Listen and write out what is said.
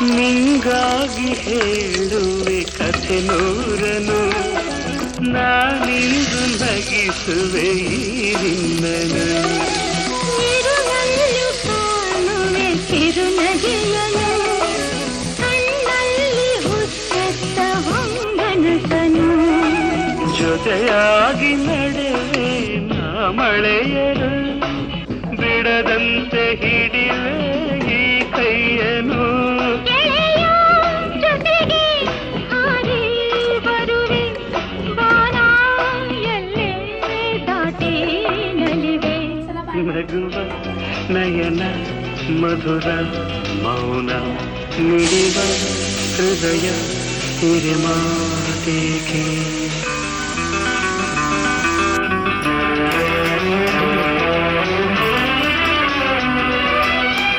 ನಿಂಗಾಗಿ ಹೇಳುವೆ ಕಥೆ ನೂರನು, ನಾನಿಂದು ನಗಿಸುವೆ ಈ ನಿನ್ನನು. ಇರುಳಲ್ಲೂ ಕಾಣುವೆ ಕಿರುನಗೆಯನು, ಕಣ್ಣಲ್ಲಿ ಹುಚ್ಚೆತ್ತ ಹೊಂಗನಸನು. ಜೊತೆಯಾಗಿ ನಡೆವೆ ನಾ ಮಳೆಯರು, ಬಿಡದಂತೆ ಹಿಡಿವೆ ಈ ಕೈಯನು. ಗೆಳೆಯ ಜೊತೆಗೆ ಹಾರಿ ಬರುವೆ, ಬಾನ ಎಲ್ಲೇ ದಾಟಿ ನಲಿವೆ. ನಗುವ ನಯನ ಮಧುರ ಮೌನ, ಮಿಡಿವ ಹೃದಯ ಹಿರಿಮಾತೇಕೆ.